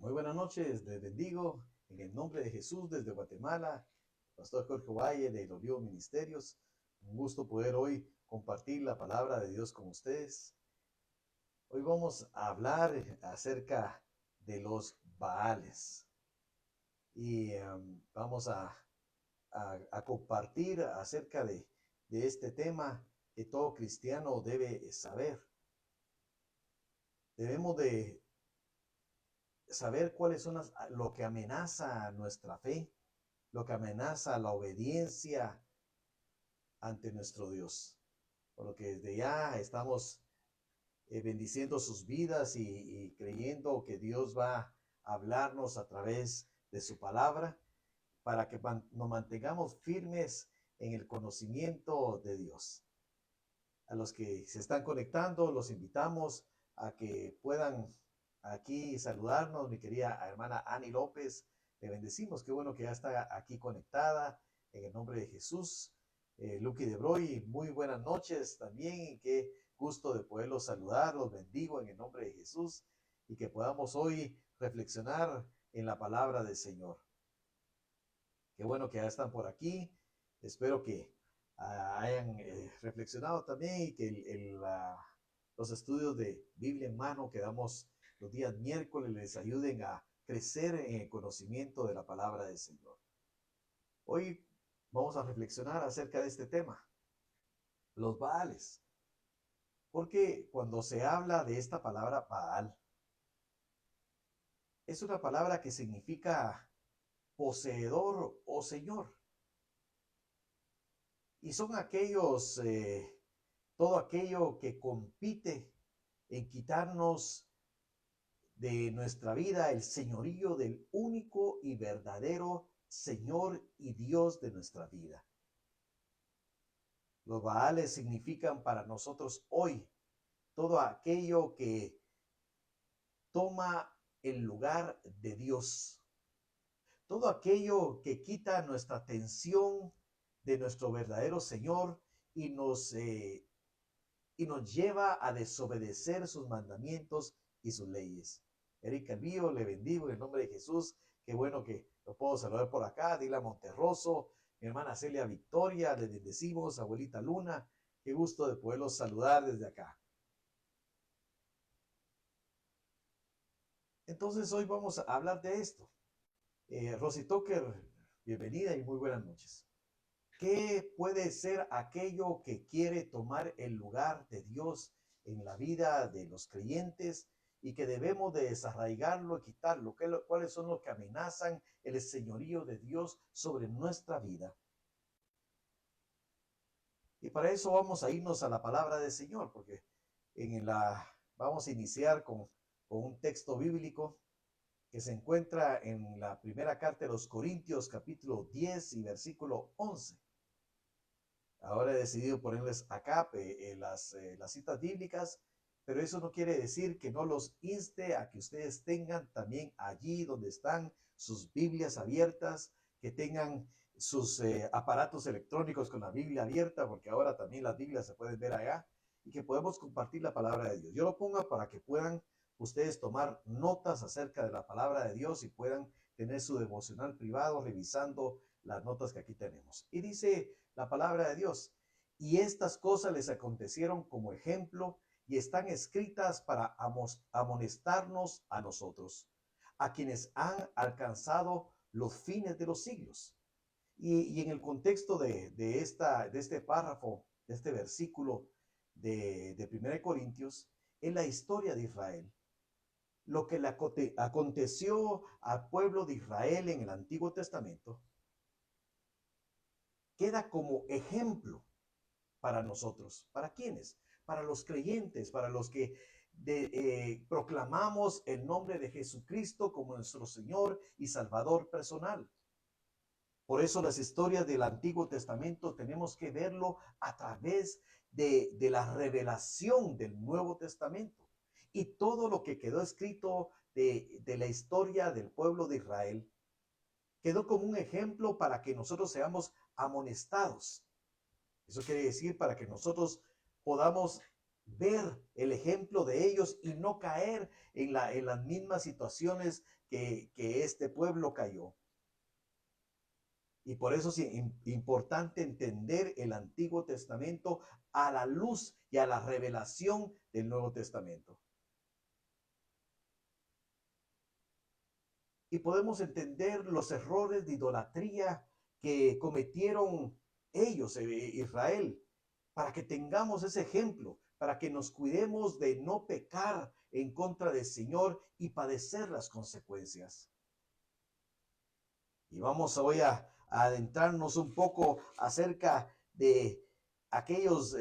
Muy buenas noches, les bendigo en el nombre de Jesús desde Guatemala, Pastor Jorge Valle de los Olivos Ministerios. Un gusto poder hoy compartir la palabra de Dios con ustedes. Hoy vamos a hablar acerca de los Baales y vamos a compartir acerca de este tema que todo cristiano debe saber. Debemos de saber cuáles son lo que amenaza nuestra fe, lo que amenaza la obediencia ante nuestro Dios. Por lo que desde ya estamos bendiciendo sus vidas y creyendo que Dios va a hablarnos a través de su palabra para que nos mantengamos firmes en el conocimiento de Dios. A los que se están conectando, los invitamos a que puedan aquí saludarnos. Mi querida hermana Ani López, le bendecimos. Qué bueno que ya está aquí conectada en el nombre de Jesús. Lucky de Broy, muy buenas noches también y qué gusto de poderlos saludar. Los bendigo en el nombre de Jesús y que podamos hoy reflexionar en la palabra del Señor. Qué bueno que ya están por aquí. Espero que hayan reflexionado también y que los estudios de Biblia en mano que damos los días miércoles les ayuden a crecer en el conocimiento de la palabra del Señor. Hoy vamos a reflexionar acerca de este tema, los Baales. Porque cuando se habla de esta palabra Baal, es una palabra que significa poseedor o señor. Y son aquellos, todo aquello que compite en quitarnos de nuestra vida el señorío del único y verdadero Señor y Dios de nuestra vida. Los Baales significan para nosotros hoy todo aquello que toma el lugar de Dios. Todo aquello que quita nuestra atención de nuestro verdadero Señor y nos lleva a desobedecer sus mandamientos y sus leyes. Erika Elvío, le bendigo en el nombre de Jesús. Qué bueno que lo puedo saludar por acá. Dila Monterroso, mi hermana Celia Victoria, le bendecimos. Abuelita Luna, qué gusto de poderlos saludar desde acá. Entonces hoy vamos a hablar de esto. Rosy Tucker, bienvenida y muy buenas noches. ¿Qué puede ser aquello que quiere tomar el lugar de Dios en la vida de los creyentes y que debemos de desarraigarlo y quitarlo? ¿Cuáles son los que amenazan el señorío de Dios sobre nuestra vida? Y para eso vamos a irnos a la palabra del Señor, porque vamos a iniciar con un texto bíblico que se encuentra en la primera carta de los Corintios, capítulo 10 y versículo 11. Ahora he decidido ponerles acá las citas bíblicas, pero eso no quiere decir que no los inste a que ustedes tengan también allí donde están sus Biblias abiertas, que tengan sus aparatos electrónicos con la Biblia abierta, porque ahora también las Biblias se pueden ver allá, y que podemos compartir la palabra de Dios. Yo lo pongo para que puedan ustedes tomar notas acerca de la palabra de Dios y puedan tener su devocional privado revisando las notas que aquí tenemos. Y dice la palabra de Dios: y estas cosas les acontecieron como ejemplo y están escritas para amonestarnos a nosotros, a quienes han alcanzado los fines de los siglos. Y en el contexto de este párrafo, de este versículo de 1 Corintios, es la historia de Israel. Lo que le aconteció al pueblo de Israel en el Antiguo Testamento queda como ejemplo para nosotros. ¿Para quiénes? Para los creyentes, para los que proclamamos el nombre de Jesucristo como nuestro Señor y Salvador personal. Por eso las historias del Antiguo Testamento tenemos que verlo a través de la revelación del Nuevo Testamento. Y todo lo que quedó escrito de la historia del pueblo de Israel quedó como un ejemplo para que nosotros seamos amonestados. Eso quiere decir para que nosotros podamos ver el ejemplo de ellos y no caer en las mismas situaciones que este pueblo cayó. Y por eso es importante entender el Antiguo Testamento a la luz y a la revelación del Nuevo Testamento. Y podemos entender los errores de idolatría que cometieron ellos, Israel, para que tengamos ese ejemplo, para que nos cuidemos de no pecar en contra del Señor y padecer las consecuencias. Y vamos hoy a adentrarnos un poco acerca de aquellos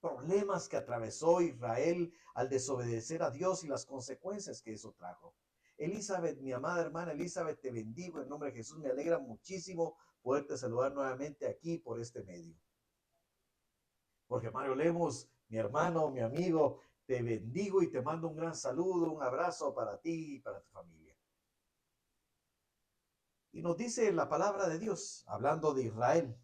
problemas que atravesó Israel al desobedecer a Dios y las consecuencias que eso trajo. Elizabeth, mi amada hermana Elizabeth, te bendigo en nombre de Jesús. Me alegra muchísimo poderte saludar nuevamente aquí por este medio. Porque Mario Lemos, mi hermano, mi amigo, te bendigo y te mando un gran saludo, un abrazo para ti y para tu familia. Y nos dice la palabra de Dios, hablando de Israel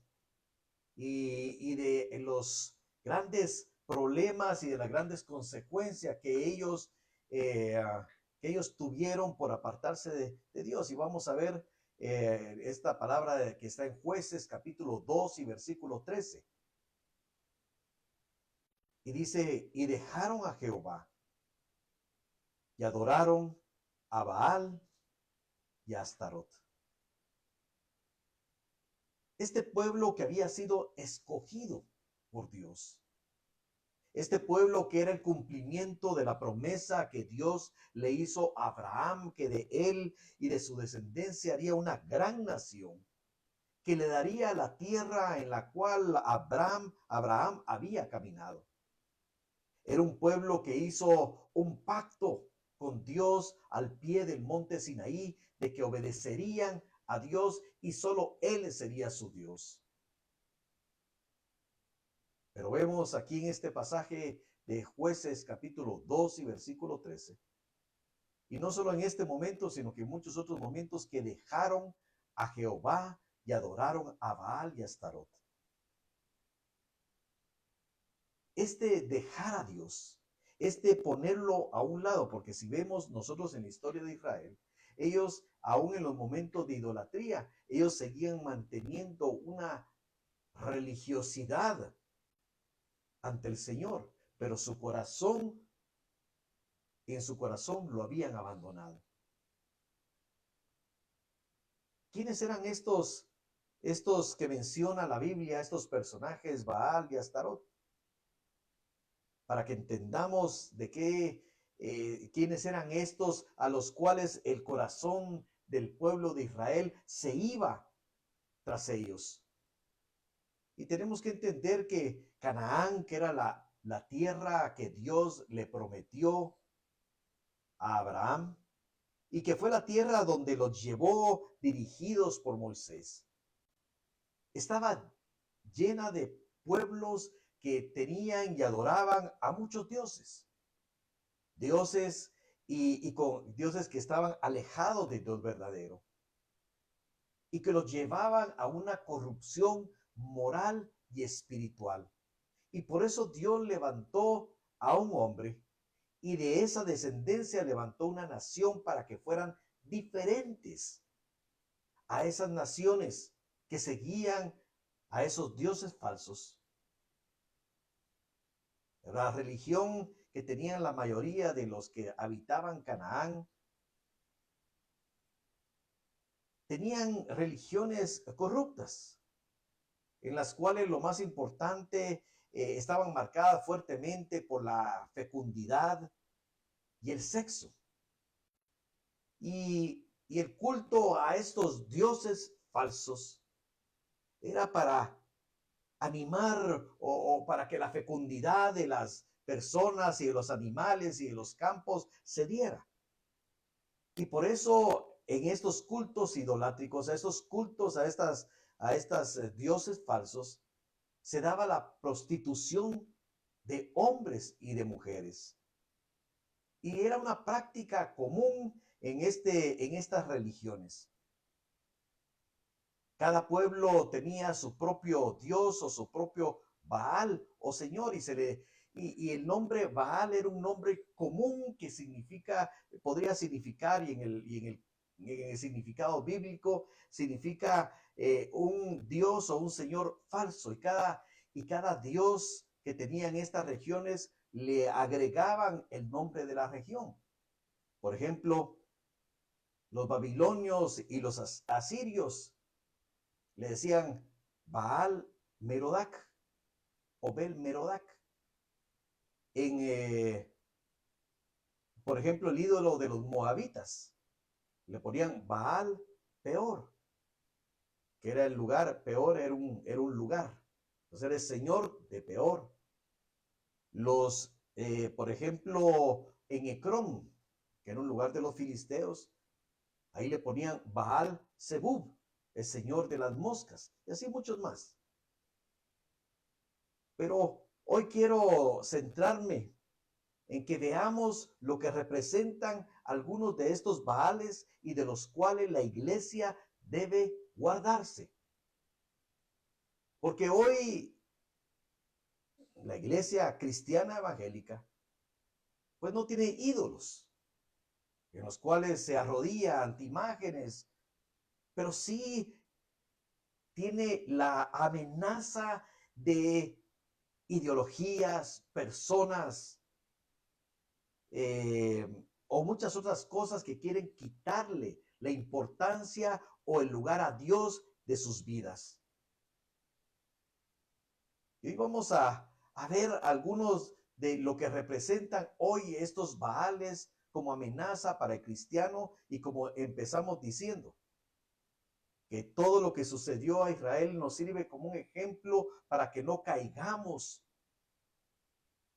y de los grandes problemas y de las grandes consecuencias eh, que ellos tuvieron por apartarse de Dios. Y vamos a ver esta palabra que está en Jueces capítulo 2 y versículo 13. Y dice, y dejaron a Jehová y adoraron a Baal y a Astarot. Este pueblo que había sido escogido por Dios. Este pueblo que era el cumplimiento de la promesa que Dios le hizo a Abraham, que de él y de su descendencia haría una gran nación, que le daría la tierra en la cual Abraham había caminado. Era un pueblo que hizo un pacto con Dios al pie del monte Sinaí, de que obedecerían a Dios y solo Él sería su Dios. Pero vemos aquí en este pasaje de Jueces capítulo 2 y versículo 13. Y no solo en este momento, sino que en muchos otros momentos que dejaron a Jehová y adoraron a Baal y a Astarot. Este dejar a Dios, este ponerlo a un lado, porque si vemos nosotros en la historia de Israel, ellos aún en los momentos de idolatría, ellos seguían manteniendo una religiosidad ante el Señor, pero en su corazón lo habían abandonado. ¿Quiénes eran estos que menciona la Biblia, estos personajes, Baal y Astarot? Para que entendamos quiénes eran estos a los cuales el corazón del pueblo de Israel se iba tras ellos. Y tenemos que entender que Canaán, que era la tierra que Dios le prometió a Abraham, y que fue la tierra donde los llevó dirigidos por Moisés, estaba llena de pueblos que tenían y adoraban a muchos dioses. Dioses y con dioses que estaban alejados de Dios verdadero. Y que los llevaban a una corrupción moral y espiritual. Y por eso Dios levantó a un hombre y de esa descendencia levantó una nación para que fueran diferentes a esas naciones que seguían a esos dioses falsos. La religión que tenían la mayoría de los que habitaban Canaán tenían religiones corruptas, en las cuales lo más importante estaban marcadas fuertemente por la fecundidad y el sexo. Y el culto a estos dioses falsos era para animar o para que la fecundidad de las personas y de los animales y de los campos se diera. Y por eso en estos cultos idolátricos, a estos cultos, a estas dioses falsos, se daba la prostitución de hombres y de mujeres. Y era una práctica común en estas religiones. Cada pueblo tenía su propio Dios o su propio Baal o Señor, y el nombre Baal era un nombre común que podría significar, en el significado bíblico, significa un dios o un señor falso. Y cada dios que tenían estas regiones le agregaban el nombre de la región. Por ejemplo, los babilonios y los asirios le decían Baal Merodac o Bel Merodac. Por ejemplo, el ídolo de los moabitas le ponían Baal Peor, que era el lugar. Peor era un lugar. Entonces era el señor de Peor. Por ejemplo, en Ecrón, que era un lugar de los filisteos, ahí le ponían Baal Zebub, el señor de las moscas, y así muchos más. Pero hoy quiero centrarme en que veamos lo que representan algunos de estos Baales y de los cuales la iglesia debe guardarse. Porque hoy la iglesia cristiana evangélica pues no tiene ídolos en los cuales se arrodilla ante imágenes, pero sí tiene la amenaza de ideologías, personas, o muchas otras cosas que quieren quitarle la importancia o el lugar a Dios de sus vidas. Y hoy vamos a ver algunos de lo que representan hoy estos Baales como amenaza para el cristiano, y como empezamos diciendo, que todo lo que sucedió a Israel nos sirve como un ejemplo para que no caigamos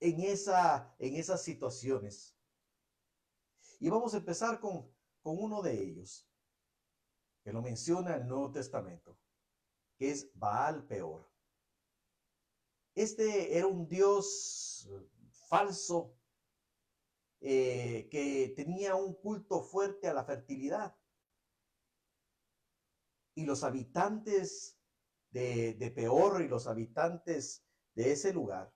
en esas situaciones. Y vamos a empezar con uno de ellos, que lo menciona el Nuevo Testamento, que es Baal Peor. Este era un dios falso que tenía un culto fuerte a la fertilidad. Y los habitantes de Peor y los habitantes de ese lugar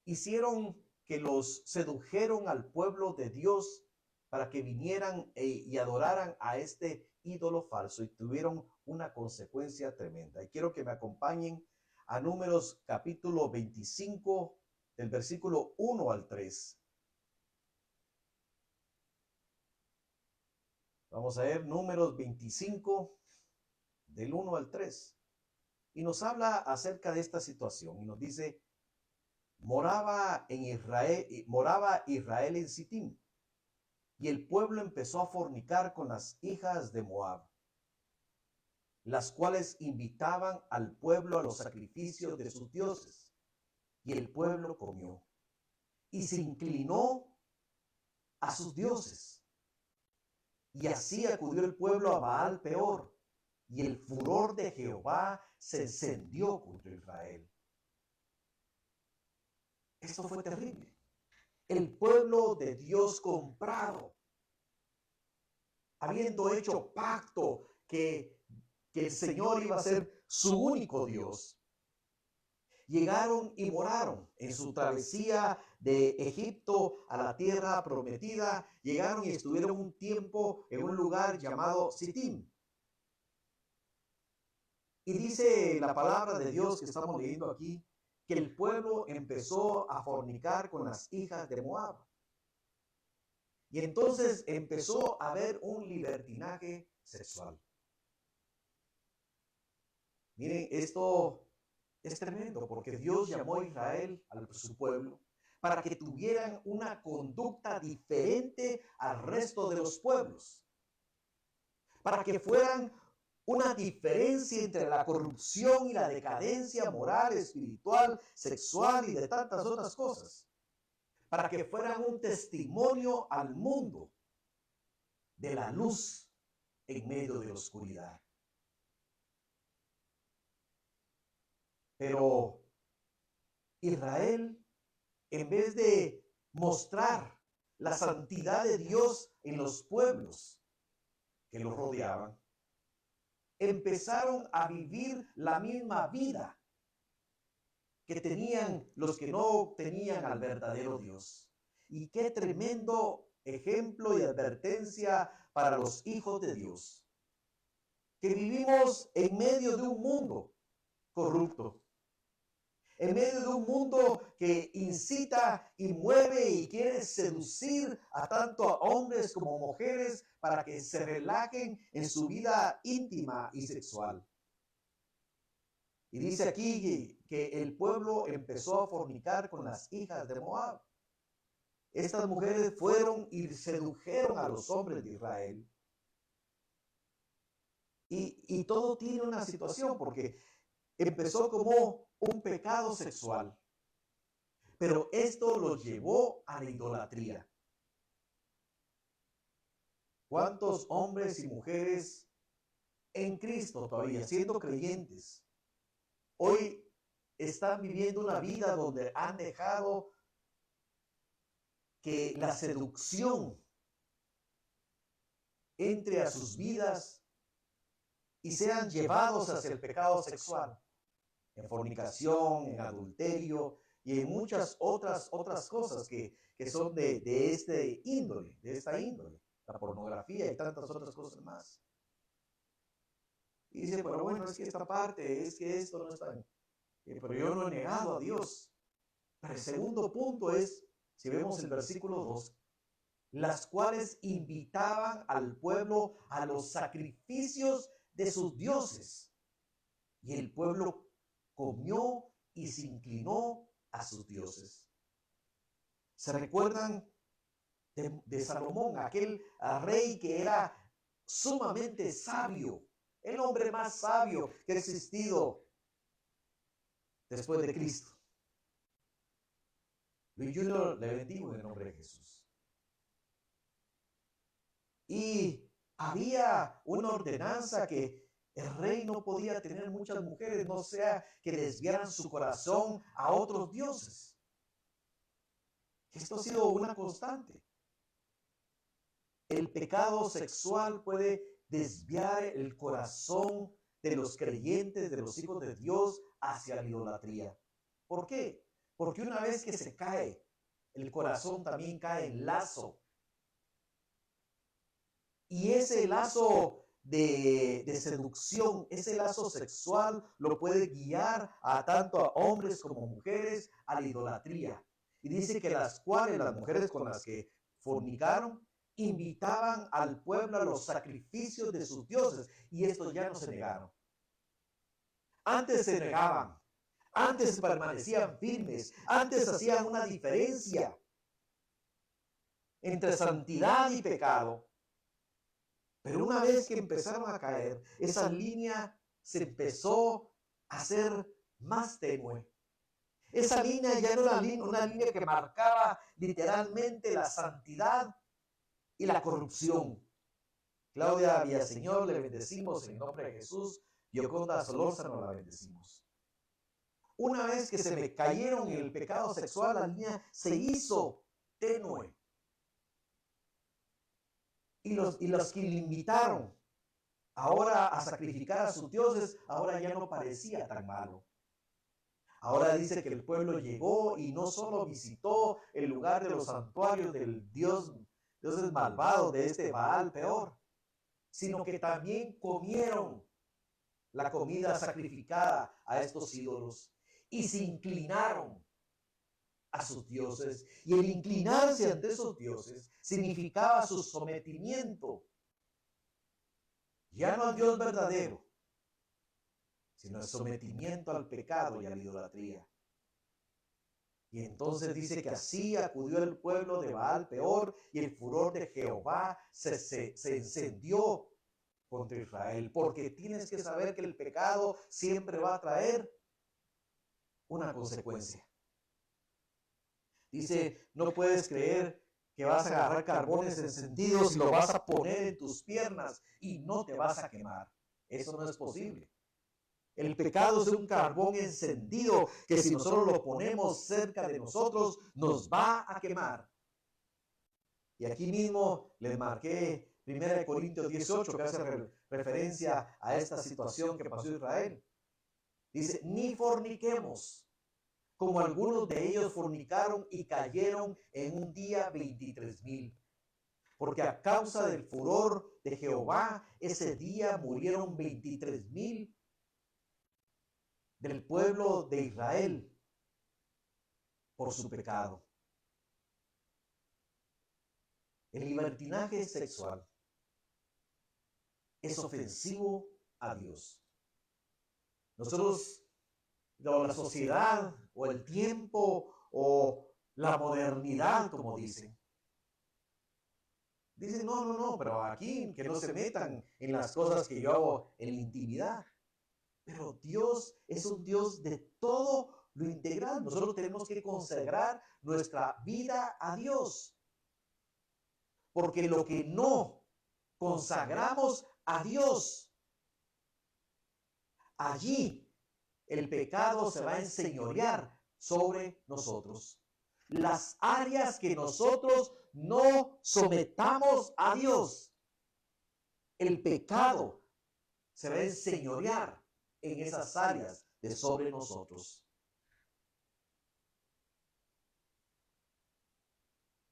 hicieron que los sedujeron al pueblo de Dios para que vinieran y adoraran a este ídolo falso, y tuvieron una consecuencia tremenda. Y quiero que me acompañen a Números capítulo 25, del versículo 1 al 3. Vamos a ver Números 25, del 1 al 3. Y nos habla acerca de esta situación y nos dice: moraba Israel en Sitim, y el pueblo empezó a fornicar con las hijas de Moab, las cuales invitaban al pueblo a los sacrificios de sus dioses. Y el pueblo comió y se inclinó a sus dioses. Y así acudió el pueblo a Baal Peor, y el furor de Jehová se encendió contra Israel. Esto fue terrible. El pueblo de Dios comprado, habiendo hecho pacto que el Señor iba a ser su único Dios, llegaron y moraron en su travesía de Egipto a la tierra prometida. Llegaron y estuvieron un tiempo en un lugar llamado Sitim. Y dice la palabra de Dios que estamos leyendo aquí, que el pueblo empezó a fornicar con las hijas de Moab. Y entonces empezó a haber un libertinaje sexual. Miren, esto es tremendo, porque Dios llamó a Israel, a su pueblo, para que tuvieran una conducta diferente al resto de los pueblos, para que fueran una diferencia entre la corrupción y la decadencia moral, espiritual, sexual y de tantas otras cosas, para que fueran un testimonio al mundo de la luz en medio de la oscuridad. Pero Israel, en vez de mostrar la santidad de Dios en los pueblos que los rodeaban, empezaron a vivir la misma vida que tenían los que no tenían al verdadero Dios. Y qué tremendo ejemplo y advertencia para los hijos de Dios, que vivimos en medio de un mundo corrupto, en medio de un mundo que incita y mueve y quiere seducir a tanto a hombres como mujeres para que se relajen en su vida íntima y sexual. Y dice aquí que el pueblo empezó a fornicar con las hijas de Moab. Estas mujeres fueron y sedujeron a los hombres de Israel. Y todo tiene una situación, porque empezó como un pecado sexual, pero esto los llevó a la idolatría. ¿Cuántos hombres y mujeres en Cristo todavía, siendo creyentes, hoy están viviendo una vida donde han dejado que la seducción entre a sus vidas y sean llevados hacia el pecado sexual, en fornicación, en adulterio y en muchas otras cosas que son de este índole, de esta índole, la pornografía y tantas otras cosas más? Y dice, pero bueno, es que esta parte, es que esto no está, pero yo no he negado a Dios. Pero el segundo punto es, si vemos el versículo 2, las cuales invitaban al pueblo a los sacrificios de sus dioses. Y el pueblo comió y se inclinó a sus dioses. ¿Se recuerdan de Salomón, aquel rey que era sumamente sabio, el hombre más sabio que ha existido después de Cristo? Luis Junior, le bendigo en el nombre de Jesús. Y había una ordenanza que el rey no podía tener muchas mujeres, no sea que desviaran su corazón a otros dioses. Esto ha sido una constante. El pecado sexual puede desviar el corazón de los creyentes, de los hijos de Dios, hacia la idolatría. ¿Por qué? Porque una vez que se cae, el corazón también cae en lazo. Y ese lazo de seducción, ese lazo sexual lo puede guiar a tanto a hombres como mujeres a la idolatría. Y dice que las mujeres con las que fornicaron, invitaban al pueblo a los sacrificios de sus dioses, y estos ya no se negaron. Antes se negaban, antes permanecían firmes, antes hacían una diferencia entre santidad y pecado. Pero una vez que empezaron a caer, esa línea se empezó a hacer más tenue. Esa línea ya no era una línea que marcaba literalmente la santidad y la corrupción. Claudia Villaseñor, le bendecimos en el nombre de Jesús. Yoconda Solórzano, la bendecimos. Una vez que se me cayeron en el pecado sexual, la línea se hizo tenue. Y los que le invitaron ahora a sacrificar a sus dioses, ahora ya no parecía tan malo. Ahora dice que el pueblo llegó y no solo visitó el lugar de los santuarios del dioses malvados de este Baal peor, sino que también comieron la comida sacrificada a estos ídolos y se inclinaron a sus dioses. Y el inclinarse ante esos dioses significaba su sometimiento, ya no al Dios verdadero, sino el sometimiento al pecado y a la idolatría. Y entonces dice que así acudió el pueblo de Baal peor, y el furor de Jehová se encendió contra Israel, porque tienes que saber que el pecado siempre va a traer una consecuencia. Dice, no puedes creer que vas a agarrar carbones encendidos y lo vas a poner en tus piernas y no te vas a quemar. Eso no es posible. El pecado es un carbón encendido que si nosotros lo ponemos cerca de nosotros, nos va a quemar. Y aquí mismo les marqué 1 Corintios 18, que hace referencia a esta situación que pasó Israel. Dice, ni forniquemos, como algunos de ellos fornicaron y cayeron en un día 23,000. Porque a causa del furor de Jehová, ese día murieron 23,000 del pueblo de Israel por su pecado. El libertinaje sexual es ofensivo a Dios. Nosotros, o la sociedad, o el tiempo, o la modernidad, como dicen, no, pero aquí que no se metan en las cosas que yo hago en la intimidad. Pero Dios es un Dios de todo lo integral. Nosotros tenemos que consagrar nuestra vida a Dios. Porque lo que no consagramos a Dios, allí el pecado se va a enseñorear sobre nosotros. Las áreas que nosotros no sometamos a Dios, el pecado se va a enseñorear en esas áreas de sobre nosotros.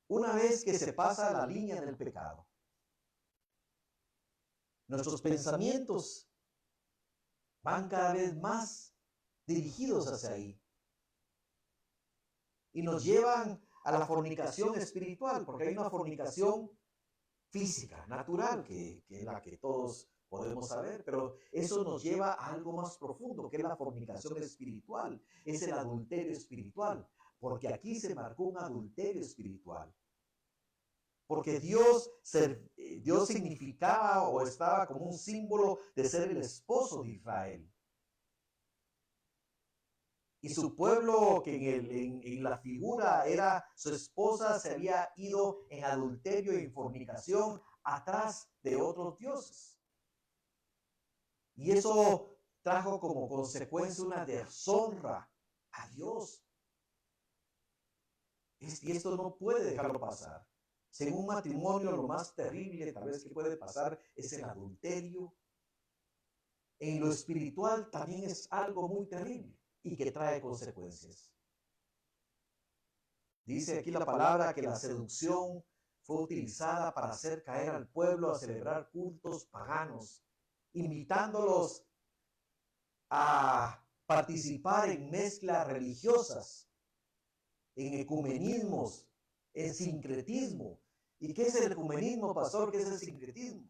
Una vez que se pasa la línea del pecado, nuestros pensamientos van cada vez más dirigidos hacia ahí y nos llevan a la fornicación espiritual, porque hay una fornicación física, natural, que es la que todos podemos saber, pero eso nos lleva a algo más profundo, que es la fornicación espiritual, es el adulterio espiritual, porque aquí se marcó un adulterio espiritual. Porque Dios significaba o estaba como un símbolo de ser el esposo de Israel. Y su pueblo, que en la figura era su esposa, se había ido en adulterio y en fornicación atrás de otros dioses. Y eso trajo como consecuencia una deshonra a Dios. Y esto no puede dejarlo pasar. Según un matrimonio, lo más terrible tal vez que puede pasar es el adulterio. En lo espiritual también es algo muy terrible y que trae consecuencias. Dice aquí la palabra que la seducción fue utilizada para hacer caer al pueblo a celebrar cultos paganos, invitándolos a participar en mezclas religiosas, en ecumenismos, en sincretismo. ¿Y qué es el ecumenismo, pastor? ¿Qué es el sincretismo?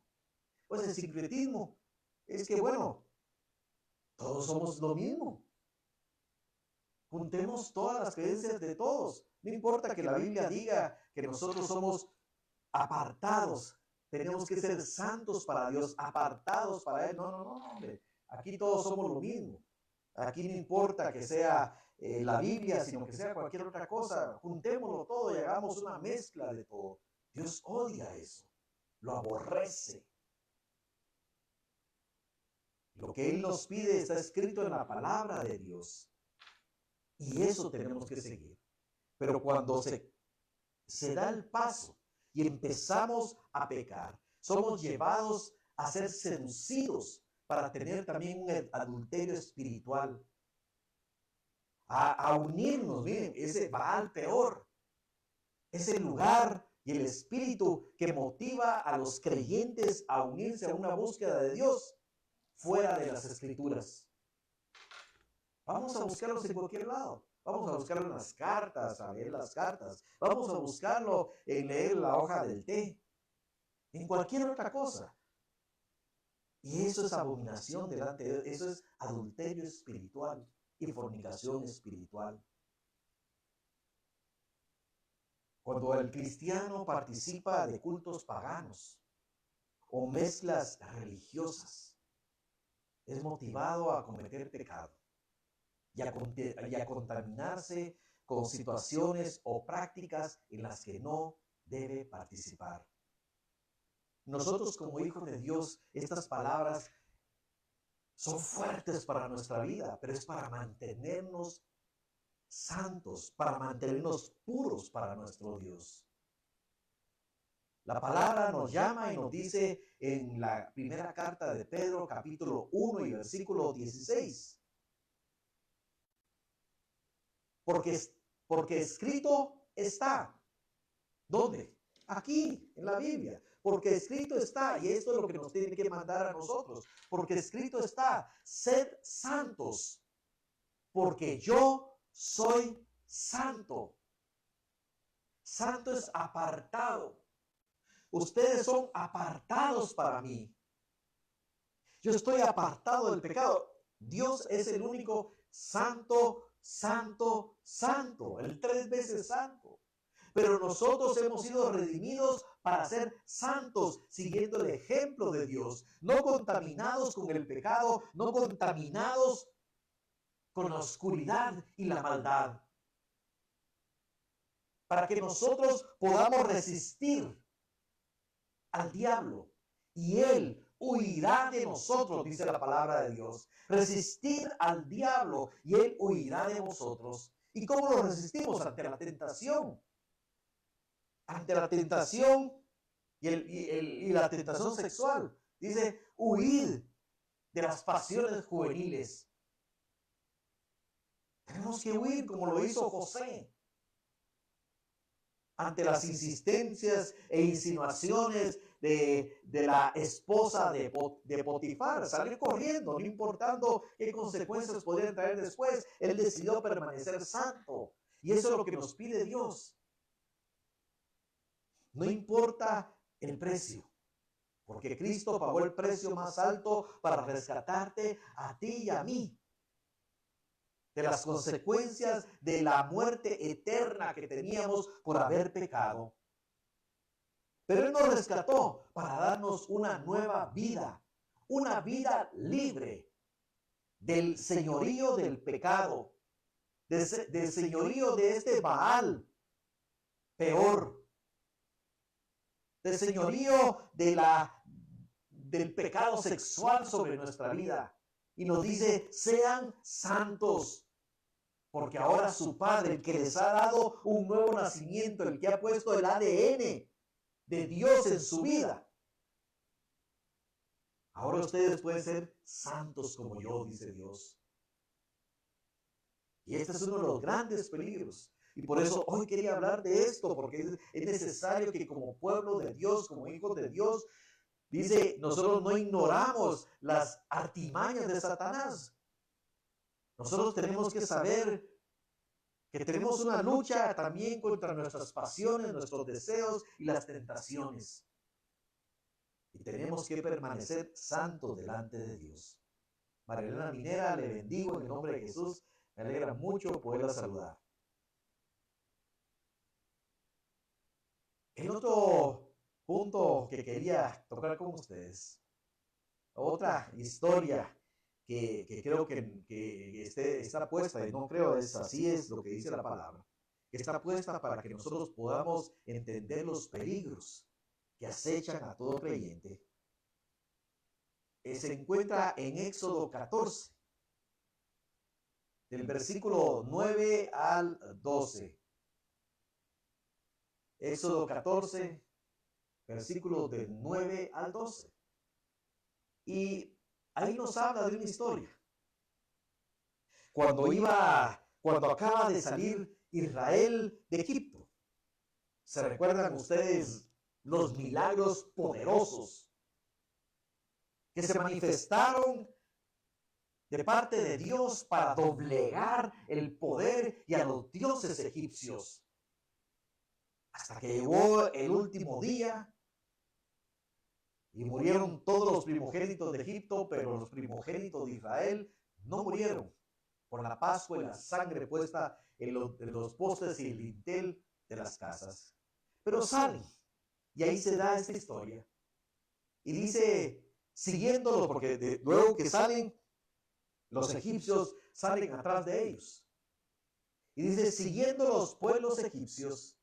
Pues el sincretismo es que, bueno, todos somos lo mismo. Juntemos todas las creencias de todos. No importa que la Biblia diga que nosotros somos apartados. Tenemos que ser santos para Dios, apartados para Él. No, hombre. Aquí todos somos lo mismo. Aquí no importa que sea la Biblia, sino que sea cualquier otra cosa. Juntémoslo todo y hagamos una mezcla de todo. Dios odia eso. Lo aborrece. Lo que Él nos pide está escrito en la palabra de Dios. Y eso tenemos que seguir. Pero cuando se da el paso y empezamos a pecar, somos llevados a ser seducidos para tener también un adulterio espiritual, a unirnos. Miren, ese va al peor. Es el lugar y el espíritu que motiva a los creyentes a unirse a una búsqueda de Dios fuera de las escrituras. Vamos a buscarlos en cualquier lado. Vamos a buscarlo en las cartas, a leer las cartas. Vamos a buscarlo en leer la hoja del té. En cualquier otra cosa. Y eso es abominación delante de Dios. Eso es adulterio espiritual y fornicación espiritual. Cuando el cristiano participa de cultos paganos o mezclas religiosas, es motivado a cometer pecado y a contaminarse con situaciones o prácticas en las que no debe participar. Nosotros como hijos de Dios, estas palabras son fuertes para nuestra vida, pero es para mantenernos santos, para mantenernos puros para nuestro Dios. La palabra nos llama y nos dice en la primera carta de Pedro, capítulo 1 y versículo 16. porque escrito está. ¿Dónde? Aquí, en la Biblia. Porque escrito está, y esto es lo que nos tiene que mandar a nosotros, porque escrito está, sed santos, porque yo soy santo. Santo es apartado. Ustedes son apartados para mí. Yo estoy apartado del pecado. Dios es el único santo, santo, santo, el 3 veces santo. Pero nosotros hemos sido redimidos para ser santos, siguiendo el ejemplo de Dios, no contaminados con el pecado, no contaminados con la oscuridad y la maldad. Para que nosotros podamos resistir al diablo y él huirá de nosotros, dice la palabra de Dios. Resistir al diablo y él huirá de vosotros. ¿Y cómo lo resistimos? Ante la tentación. Ante la tentación y la tentación sexual. Dice, huid de las pasiones juveniles. Tenemos que huir como lo hizo José. Ante las insistencias e insinuaciones de la esposa de Potifar, salió corriendo, no importando qué consecuencias podrían traer después. Él decidió permanecer santo. Y eso es lo que nos pide Dios. No importa el precio, porque Cristo pagó el precio más alto para rescatarte a ti y a mí de las consecuencias de la muerte eterna que teníamos por haber pecado. Pero Él nos rescató para darnos una nueva vida, una vida libre del señorío del pecado, del señorío de este Baal, peor, del señorío del pecado sexual sobre nuestra vida. Y nos dice, sean santos, porque ahora su Padre, el que les ha dado un nuevo nacimiento, el que ha puesto el ADN de Dios en su vida, ahora ustedes pueden ser santos como yo, dice Dios. Y este es uno de los grandes peligros. Y por eso hoy quería hablar de esto, porque es necesario que como pueblo de Dios, como hijos de Dios, dice, nosotros no ignoramos las artimañas de Satanás. Nosotros tenemos que saber que tenemos una lucha también contra nuestras pasiones, nuestros deseos y las tentaciones. Y tenemos que permanecer santos delante de Dios. Marilena Minera, le bendigo en el nombre de Jesús. Me alegra mucho poderla saludar. El otro punto que quería tocar con ustedes, otra historia que creo que está puesta, y no creo, así es lo que dice la palabra, que está puesta para que nosotros podamos entender los peligros que acechan a todo creyente. Se encuentra en Éxodo 14, del versículo 9 al 12. Éxodo 14, versículos del 9 al 12. Y ahí nos habla de una historia. Cuando acaba de salir Israel de Egipto, ¿se recuerdan ustedes los milagros poderosos que se manifestaron de parte de Dios para doblegar el poder y a los dioses egipcios? Hasta que llegó el último día y murieron todos los primogénitos de Egipto, pero los primogénitos de Israel no murieron por la Pascua y la sangre puesta en los postes y el dintel de las casas. Pero salen, y ahí se da esta historia. Y dice, siguiéndolo, porque luego que salen, los egipcios salen atrás de ellos. Y dice, siguiendo los pueblos egipcios,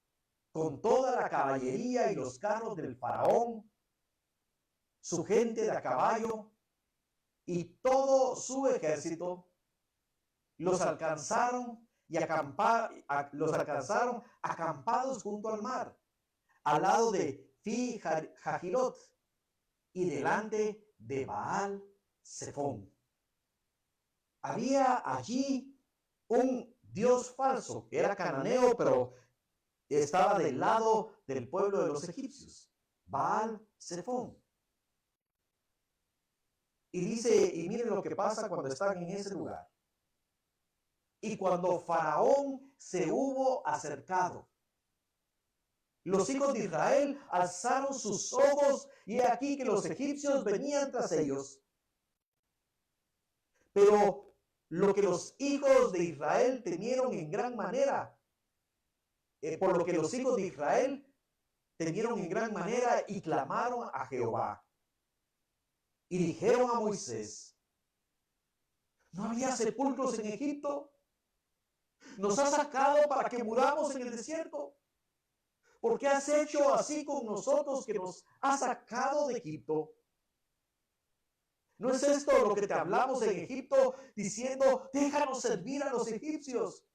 con toda la caballería y los carros del faraón, su gente de a caballo y todo su ejército, los alcanzaron acampados junto al mar, al lado de Pi Hahirot y delante de Baal Zephón. Había allí un dios falso, que era cananeo, pero estaba del lado del pueblo de los egipcios, Baal Zephón. Y dice, y miren lo que pasa cuando están en ese lugar. Y cuando Faraón se hubo acercado, los hijos de Israel alzaron sus ojos y he aquí que los egipcios venían tras ellos. Pero lo que los hijos de Israel temieron en gran manera, por lo que los hijos de Israel temieron en gran manera y clamaron a Jehová. Y dijeron a Moisés, ¿no había sepulcros en Egipto? ¿Nos has sacado para que muramos en el desierto? ¿Por qué has hecho así con nosotros que nos has sacado de Egipto? ¿No es esto lo que te hablamos en Egipto diciendo, déjanos servir a los egipcios?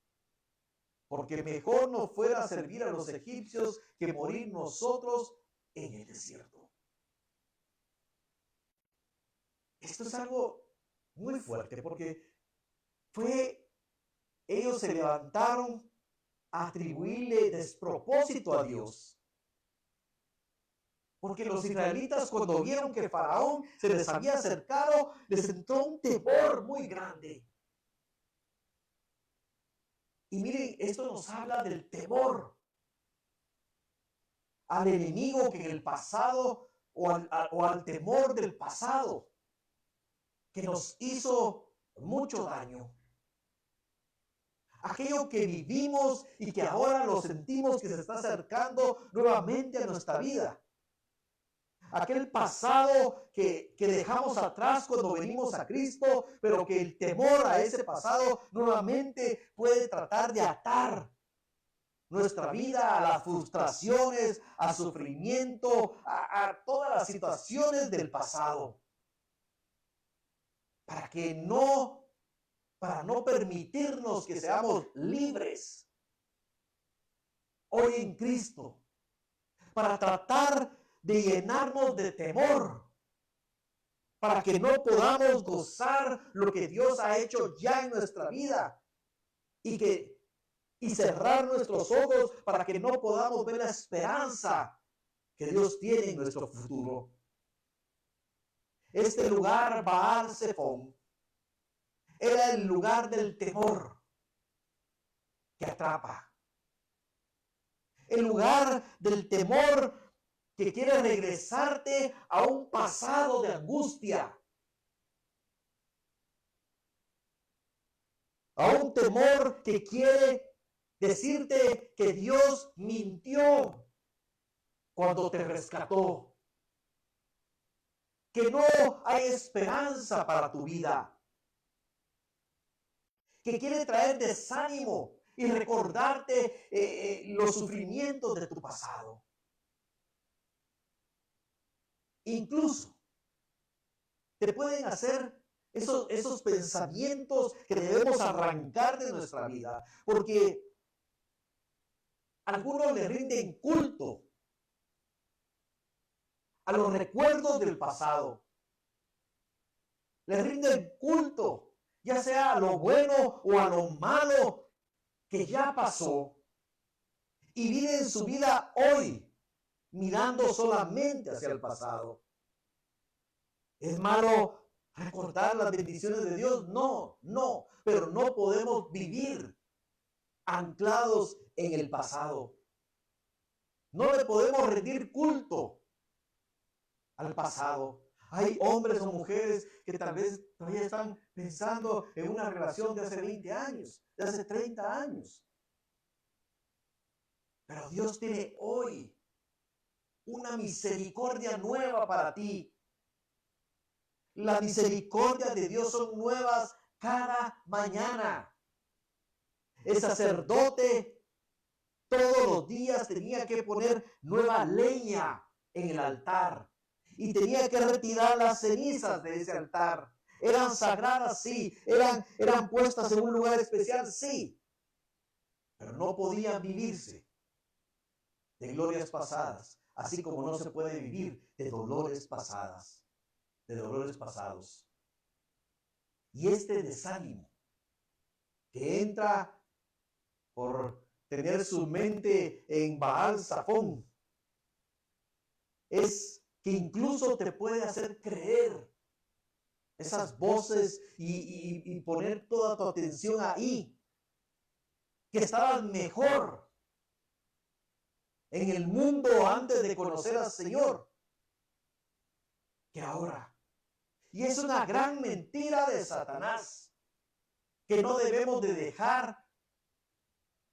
Porque mejor nos fuera servir a los egipcios que morir nosotros en el desierto. Esto es algo muy fuerte porque ellos se levantaron a atribuirle despropósito a Dios. Porque los israelitas cuando vieron que Faraón se les había acercado, les entró un temor muy grande. Y miren, esto nos habla del temor al enemigo que en el pasado o al temor del pasado que nos hizo mucho daño. Aquello que vivimos y que ahora lo sentimos que se está acercando nuevamente a nuestra vida. Aquel pasado que dejamos atrás cuando venimos a Cristo, pero que el temor a ese pasado nuevamente puede tratar de atar nuestra vida a las frustraciones, a sufrimiento, a todas las situaciones del pasado. Para no permitirnos que seamos libres hoy en Cristo, para tratar de llenarnos de temor, para que no podamos gozar lo que Dios ha hecho ya en nuestra vida y cerrar nuestros ojos para que no podamos ver la esperanza que Dios tiene en nuestro futuro. Este lugar, Baal Zephón, era el lugar del temor que atrapa. El lugar del temor que quiere regresarte a un pasado de angustia. A un temor que quiere decirte que Dios mintió cuando te rescató. Que no hay esperanza para tu vida. Que quiere traer desánimo y recordarte los sufrimientos de tu pasado. Incluso te pueden hacer esos pensamientos que debemos arrancar de nuestra vida, porque algunos le rinden culto a los recuerdos del pasado. Le rinden culto, ya sea a lo bueno o a lo malo que ya pasó, y viven su vida hoy mirando solamente hacia el pasado. ¿Es malo recordar las bendiciones de Dios? No, pero no podemos vivir anclados en el pasado. No le podemos rendir culto al pasado. Hay hombres o mujeres que tal vez todavía están pensando en una relación de hace 20 años, de hace 30 años. Pero Dios tiene hoy una misericordia nueva para ti. La misericordia de Dios son nuevas cada mañana. El sacerdote todos los días tenía que poner nueva leña en el altar y tenía que retirar las cenizas de ese altar. Eran sagradas, sí. Eran puestas en un lugar especial, sí. Pero no podían vivirse de glorias pasadas, así como no se puede vivir de dolores pasadas, de dolores pasados. Y este desánimo que entra por tener su mente en Baal Zafón. Es que incluso te puede hacer creer esas voces y poner toda tu atención ahí, que estabas mejor en el mundo antes de conocer al Señor que ahora. Y es una gran mentira de Satanás que no debemos de dejar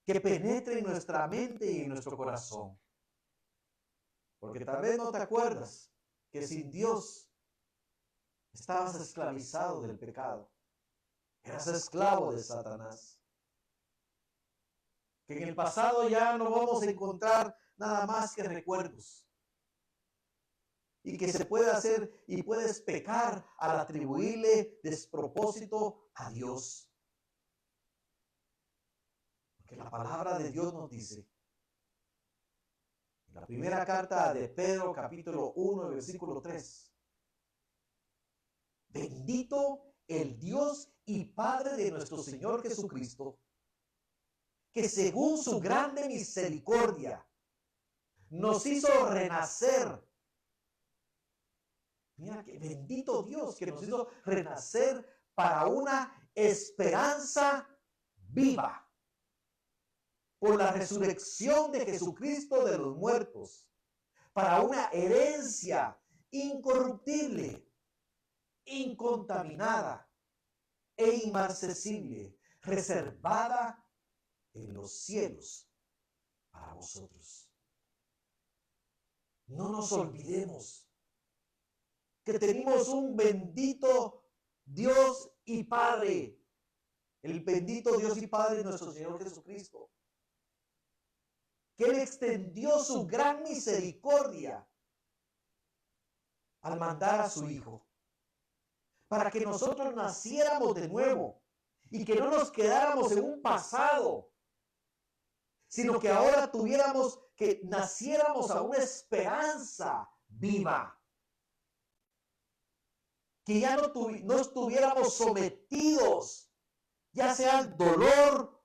que penetre en nuestra mente y en nuestro corazón. Porque tal vez no te acuerdas que sin Dios estabas esclavizado del pecado. Eras esclavo de Satanás. Que en el pasado ya no vamos a encontrar nada más que recuerdos. Y que se puede hacer y puedes pecar al atribuirle despropósito a Dios. Porque la palabra de Dios nos dice, en la primera carta de Pedro, capítulo 1, versículo 3, bendito el Dios y Padre de nuestro Señor Jesucristo, que según su grande misericordia nos hizo renacer. Mira que bendito Dios que nos hizo renacer para una esperanza viva por la resurrección de Jesucristo de los muertos, para una herencia incorruptible, incontaminada e inmarcesible, reservada en los cielos para vosotros. No nos olvidemos que tenemos un bendito Dios y Padre, el bendito Dios y Padre de nuestro Señor Jesucristo, que Él extendió su gran misericordia al mandar a su Hijo, para que nosotros naciéramos de nuevo y que no nos quedáramos en un pasado, sino que ahora que naciéramos a una esperanza viva. Que ya no estuviéramos sometidos, ya sea al dolor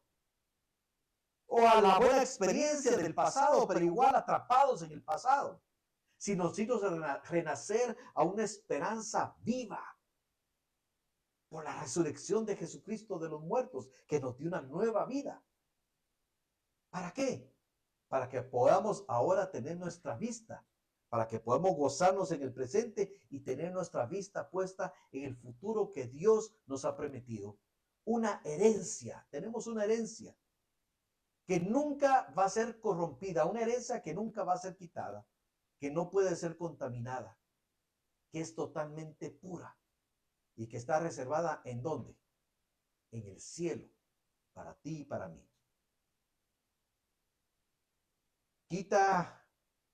o a la buena experiencia del pasado, pero igual atrapados en el pasado, sino nosotros renacer a una esperanza viva por la resurrección de Jesucristo de los muertos, que nos dio una nueva vida. ¿Para qué? Para que podamos ahora tener nuestra vista, para que podamos gozarnos en el presente y tener nuestra vista puesta en el futuro que Dios nos ha prometido. Una herencia, tenemos una herencia que nunca va a ser corrompida, una herencia que nunca va a ser quitada, que no puede ser contaminada, que es totalmente pura y que está reservada ¿en dónde? En el cielo, para ti y para mí. Quita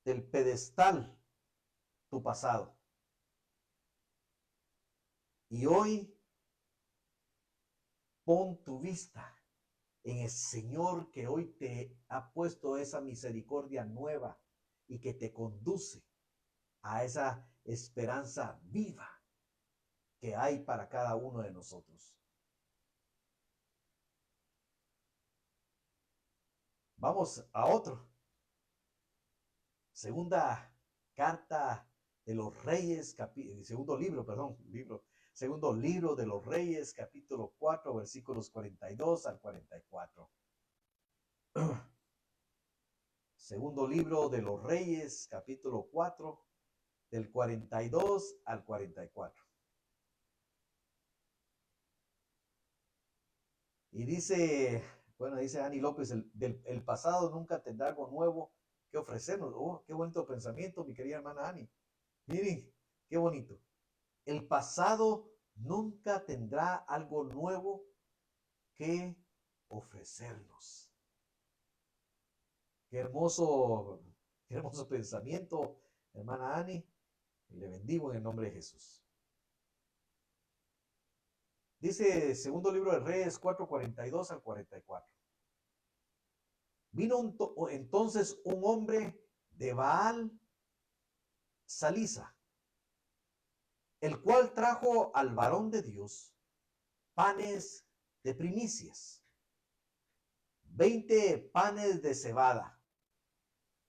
del pedestal tu pasado. Y hoy pon tu vista en el Señor que hoy te ha puesto esa misericordia nueva y que te conduce a esa esperanza viva que hay para cada uno de nosotros. Vamos a otro. Segunda carta de los Reyes, segundo libro de los Reyes, capítulo 4, versículos 42 al 44. Segundo libro de los Reyes, capítulo 4, del 42 al 44. Y dice Ani López, el pasado nunca tendrá algo nuevo que ofrecernos. Oh, qué bonito pensamiento, mi querida hermana Ani. Miren, qué bonito. El pasado nunca tendrá algo nuevo que ofrecernos. Qué hermoso pensamiento, hermana Ani. Le bendigo en el nombre de Jesús. Dice segundo libro de Reyes 4:42 al 44. Vino entonces un hombre de Baal Salisa, el cual trajo al varón de Dios panes de primicias, 20 panes de cebada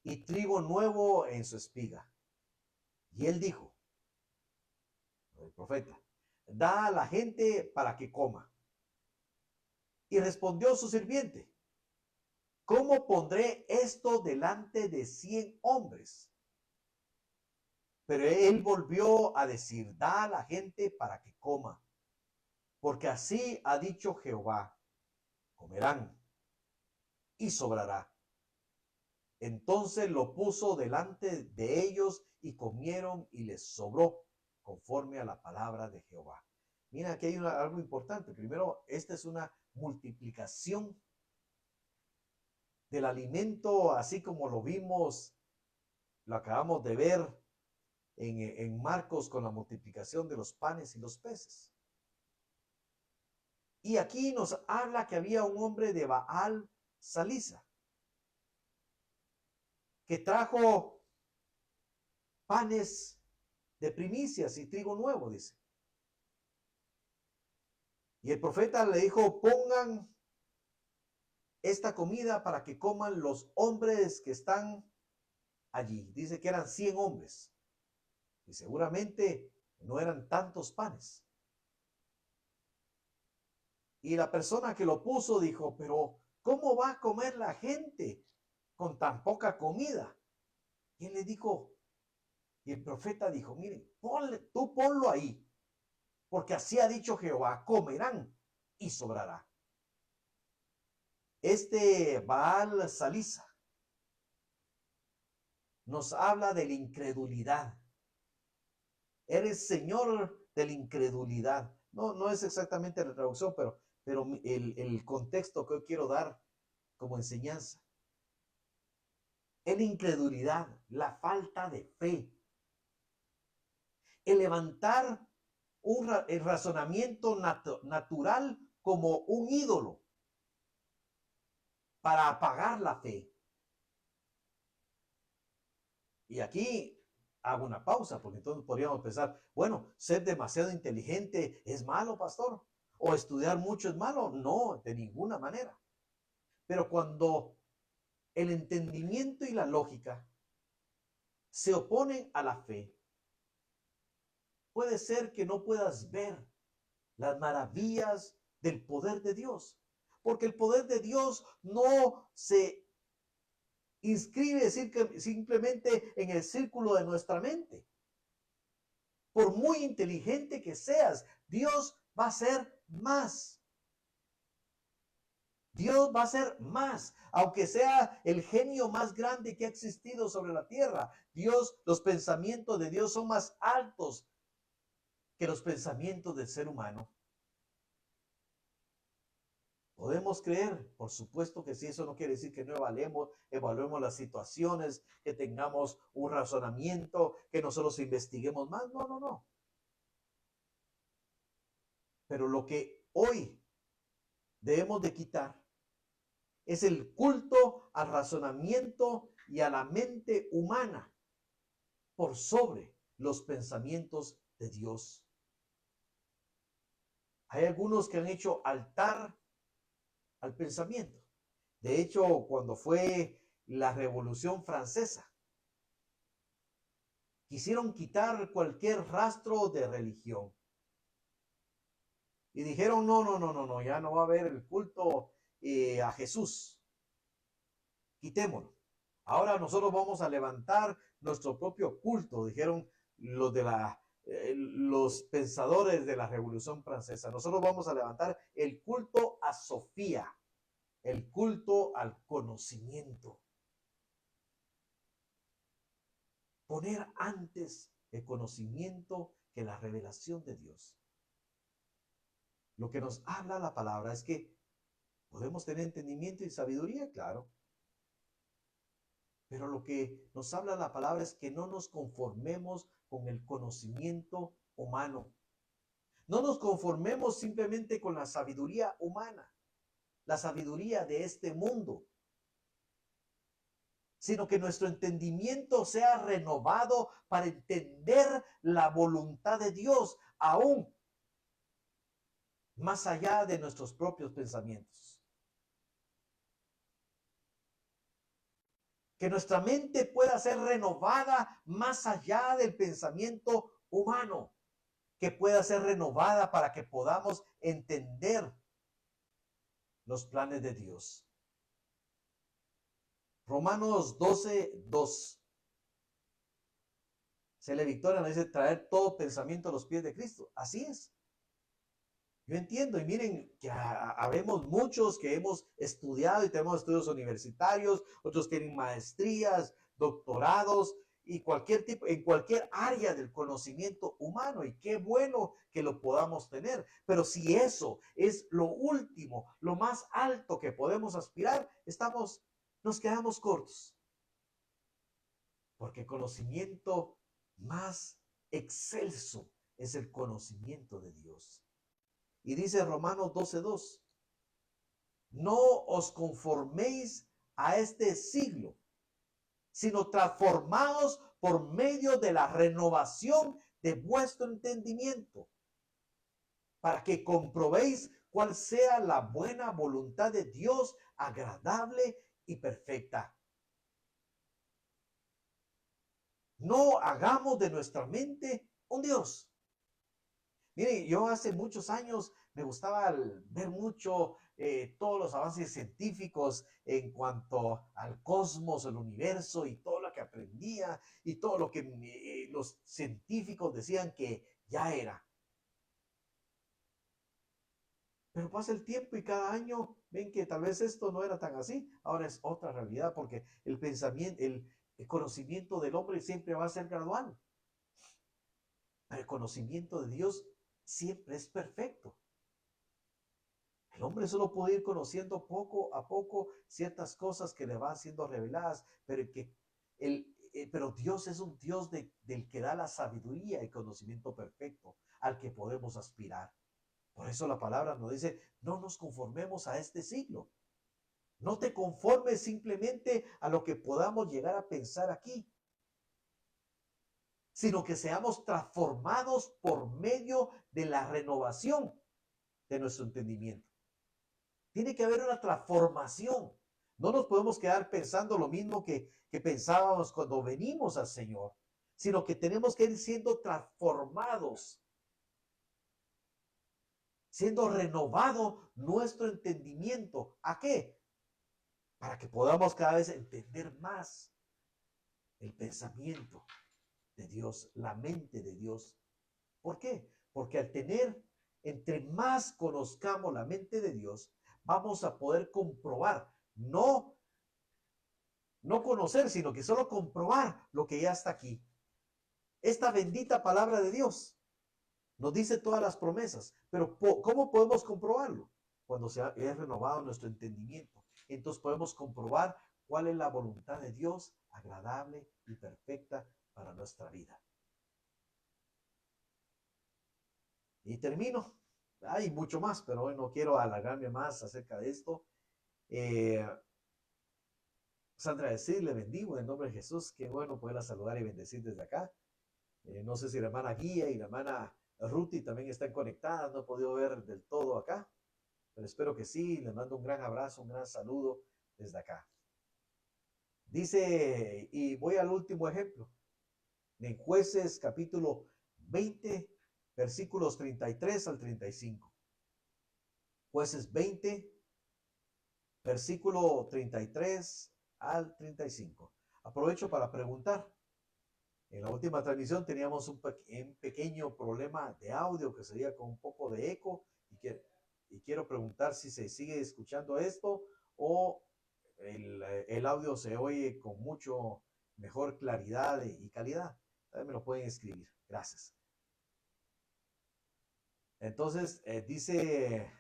y trigo nuevo en su espiga. Y él dijo, el profeta, da a la gente para que coma. Y respondió su sirviente, ¿cómo pondré esto delante de 100 hombres? Pero él volvió a decir, da a la gente para que coma, porque así ha dicho Jehová, comerán y sobrará. Entonces lo puso delante de ellos y comieron y les sobró conforme a la palabra de Jehová. Mira, aquí hay algo importante. Primero, esta es una multiplicación del alimento, así como lo vimos, lo acabamos de ver en Marcos con la multiplicación de los panes y los peces. Y aquí nos habla que había un hombre de Baal Salisa que trajo panes de primicias y trigo nuevo, dice. Y el profeta le dijo, pongan esta comida para que coman los hombres que están allí. Dice que eran 100 hombres. Y seguramente no eran tantos panes. Y la persona que lo puso dijo, pero ¿cómo va a comer la gente con tan poca comida? Y él le dijo, y el profeta dijo, miren, tú ponlo ahí, porque así ha dicho Jehová, comerán y sobrará. Este Baal Salisa nos habla de la incredulidad. Eres señor de la incredulidad. No es exactamente la traducción, pero el contexto que hoy quiero dar como enseñanza. Es la incredulidad, la falta de fe. El levantar el razonamiento natural como un ídolo para apagar la fe. Y aquí hago una pausa, porque entonces podríamos pensar, bueno, ser demasiado inteligente es malo, pastor, o estudiar mucho es malo. No, de ninguna manera. Pero cuando el entendimiento y la lógica se oponen a la fe, puede ser que no puedas ver las maravillas del poder de Dios, porque el poder de Dios no se inscribe simplemente en el círculo de nuestra mente. Por muy inteligente que seas, Dios va a ser más. Dios va a ser más, aunque sea el genio más grande que ha existido sobre la tierra. Dios, los pensamientos de Dios son más altos que los pensamientos del ser humano. Podemos creer, por supuesto que sí, eso no quiere decir que no evaluemos las situaciones, que tengamos un razonamiento, que nosotros investiguemos más. No. Pero lo que hoy debemos de quitar es el culto al razonamiento y a la mente humana por sobre los pensamientos de Dios. Hay algunos que han hecho altar al pensamiento. De hecho, cuando fue la Revolución Francesa, quisieron quitar cualquier rastro de religión. Y dijeron, no, ya no va a haber el culto a Jesús. Quitémoslo. Ahora nosotros vamos a levantar nuestro propio culto, dijeron los pensadores de la Revolución Francesa. Nosotros vamos a levantar el culto a Sofía, el culto al conocimiento. Poner antes el conocimiento que la revelación de Dios. Lo que nos habla la palabra es que podemos tener entendimiento y sabiduría, claro. Pero lo que nos habla la palabra es que no nos conformemos con el conocimiento humano. No nos conformemos simplemente con la sabiduría humana, la sabiduría de este mundo, sino que nuestro entendimiento sea renovado para entender la voluntad de Dios, aún más allá de nuestros propios pensamientos. Que nuestra mente pueda ser renovada más allá del pensamiento humano, que pueda ser renovada para que podamos entender los planes de Dios. Romanos 12:2. C.L. Victoria nos dice traer todo pensamiento a los pies de Cristo. Así es. Yo entiendo, y miren que habemos muchos que hemos estudiado y tenemos estudios universitarios, otros tienen maestrías, doctorados y cualquier tipo, en cualquier área del conocimiento humano, y qué bueno que lo podamos tener. Pero si eso es lo último, lo más alto que podemos aspirar, nos quedamos cortos. Porque conocimiento más excelso es el conocimiento de Dios. Y dice Romanos 12:2, no os conforméis a este siglo, sino transformados por medio de la renovación de vuestro entendimiento, para que comprobéis cuál sea la buena voluntad de Dios, agradable y perfecta. No hagamos de nuestra mente un Dios. Mire, yo hace muchos años me gustaba ver mucho todos los avances científicos en cuanto al cosmos, el universo y todo lo que aprendía y todo lo que los científicos decían que ya era. Pero pasa el tiempo y cada año ven que tal vez esto no era tan así. Ahora es otra realidad porque el pensamiento, el conocimiento del hombre siempre va a ser gradual. Pero el conocimiento de Dios siempre es perfecto. El hombre solo puede ir conociendo poco a poco ciertas cosas que le van siendo reveladas, pero Dios es un Dios del que da la sabiduría y conocimiento perfecto al que podemos aspirar. Por eso la palabra nos dice, no nos conformemos a este siglo. No te conformes simplemente a lo que podamos llegar a pensar aquí, sino que seamos transformados por medio de la renovación de nuestro entendimiento. Tiene que haber una transformación. No nos podemos quedar pensando lo mismo que pensábamos cuando venimos al Señor, sino que tenemos que ir siendo transformados, siendo renovado nuestro entendimiento. ¿A qué? Para que podamos cada vez entender más el pensamiento de Dios, la mente de Dios. ¿Por qué? Porque al tener, entre más conozcamos la mente de Dios, vamos a poder comprobar, no conocer, sino que solo comprobar lo que ya está aquí. Esta bendita palabra de Dios nos dice todas las promesas, pero ¿cómo podemos comprobarlo? Cuando se ha renovado nuestro entendimiento. Entonces podemos comprobar cuál es la voluntad de Dios agradable y perfecta para nuestra vida. Y termino. Hay mucho más, pero hoy no quiero alargarme más acerca de esto. Sandra, le bendigo en el nombre de Jesús. Qué bueno poderla saludar y bendecir desde acá. No sé si la hermana Guía y la hermana Ruti también están conectadas. No he podido ver del todo acá, pero espero que sí. Les mando un gran abrazo, un gran saludo desde acá. Dice, y voy al último ejemplo. En Jueces capítulo 20, versículos 33 al 35. Jueces 20, versículo 33 al 35. Aprovecho para preguntar. En la última transmisión teníamos un pequeño problema de audio que sería con un poco de eco y quiero preguntar si se sigue escuchando esto o el audio se oye con mucho mejor claridad y calidad. También me lo pueden escribir. Gracias. Entonces, dice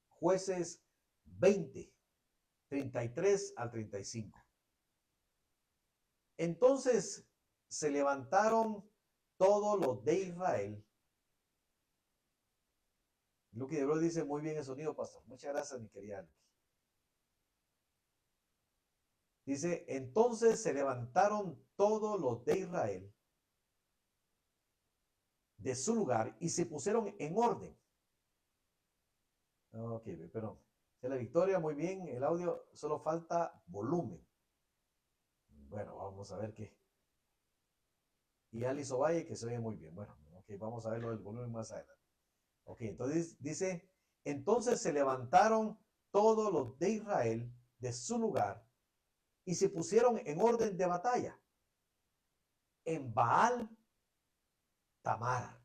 Jueces 20, 33 al 35. Entonces se levantaron todos los de Israel. Lucky de Bro dice muy bien el sonido, pastor. Muchas gracias, mi querida Lucky. Dice, entonces se levantaron todos los de Israel de su lugar y se pusieron en orden. Ok, perdón. De la victoria, muy bien. El audio, solo falta volumen. Bueno, vamos a ver qué. Y Alice Ovalle, que se oye muy bien. Bueno, ok, vamos a verlo del volumen más adelante. Ok, entonces dice, entonces se levantaron todos los de Israel de su lugar y se pusieron en orden de batalla en Baal Tamar.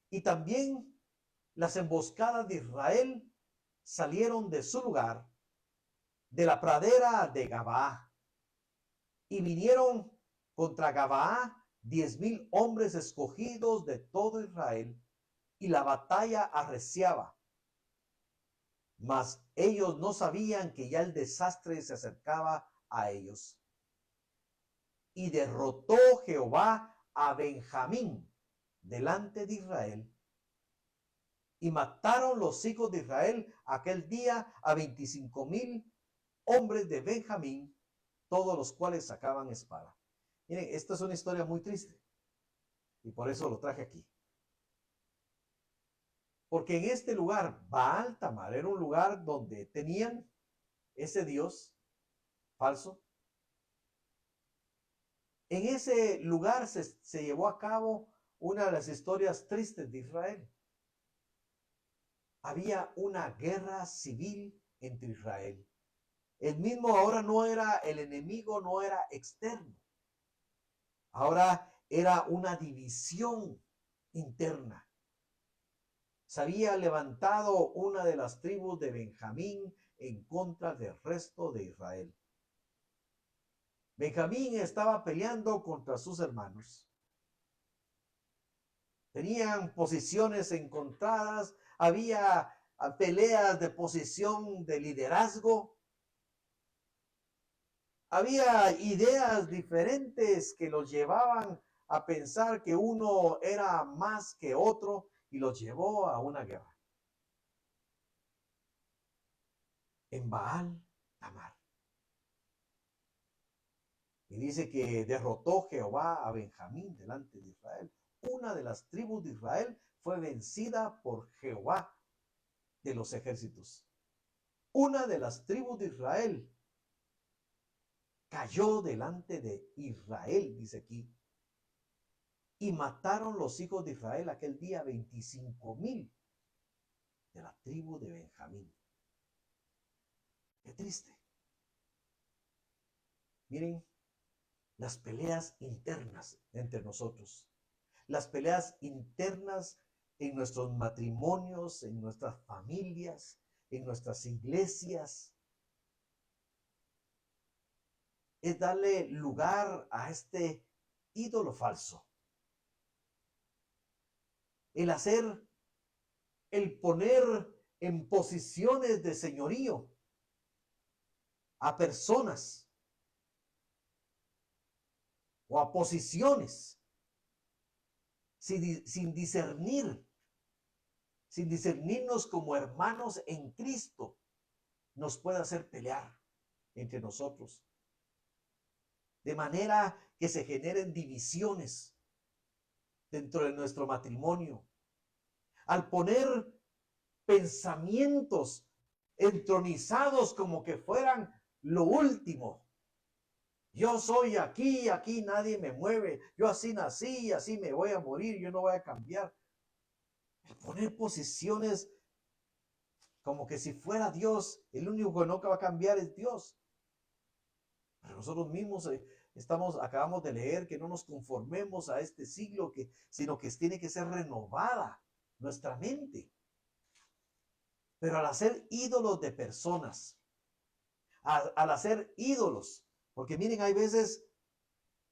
Y también las emboscadas de Israel salieron de su lugar, de la pradera de Gabaa, y vinieron contra Gabaa 10,000 hombres escogidos de todo Israel, y la batalla arreciaba. Mas ellos no sabían que ya el desastre se acercaba a ellos. Y derrotó Jehová a Benjamín delante de Israel. Y mataron los hijos de Israel aquel día a 25,000 hombres de Benjamín, todos los cuales sacaban espada. Miren, esta es una historia muy triste. Y por eso lo traje aquí. Porque en este lugar, Baal Tamar, era un lugar donde tenían ese Dios falso. En ese lugar se llevó a cabo una de las historias tristes de Israel. Había una guerra civil entre Israel. El mismo ahora no era el enemigo, no era externo. Ahora era una división interna. Se había levantado una de las tribus de Benjamín en contra del resto de Israel. Benjamín estaba peleando contra sus hermanos. Tenían posiciones encontradas, había peleas de posición de liderazgo. Había ideas diferentes que los llevaban a pensar que uno era más que otro y los llevó a una guerra. En Baal Tamar. Y dice que derrotó Jehová a Benjamín delante de Israel. Una de las tribus de Israel fue vencida por Jehová de los ejércitos. Una de las tribus de Israel cayó delante de Israel, dice aquí. Y mataron los hijos de Israel aquel día 25,000 de la tribu de Benjamín. Qué triste. Miren las peleas internas entre nosotros, las peleas internas en nuestros matrimonios, en nuestras familias, en nuestras iglesias. Es darle lugar a este ídolo falso. El poner en posiciones de señorío a personas o a posiciones sin discernirnos como hermanos en Cristo, nos puede hacer pelear entre nosotros. De manera que se generen divisiones dentro de nuestro matrimonio. Al poner pensamientos entronizados como que fueran lo último. Yo soy aquí, aquí nadie me mueve. Yo así nací, así me voy a morir, yo no voy a cambiar. Poner posiciones como que si fuera Dios, el único que no va a cambiar es Dios. Pero nosotros mismos acabamos de leer que no nos conformemos a este siglo, sino que tiene que ser renovada nuestra mente. Pero al hacer ídolos de personas, al hacer ídolos, porque miren, hay veces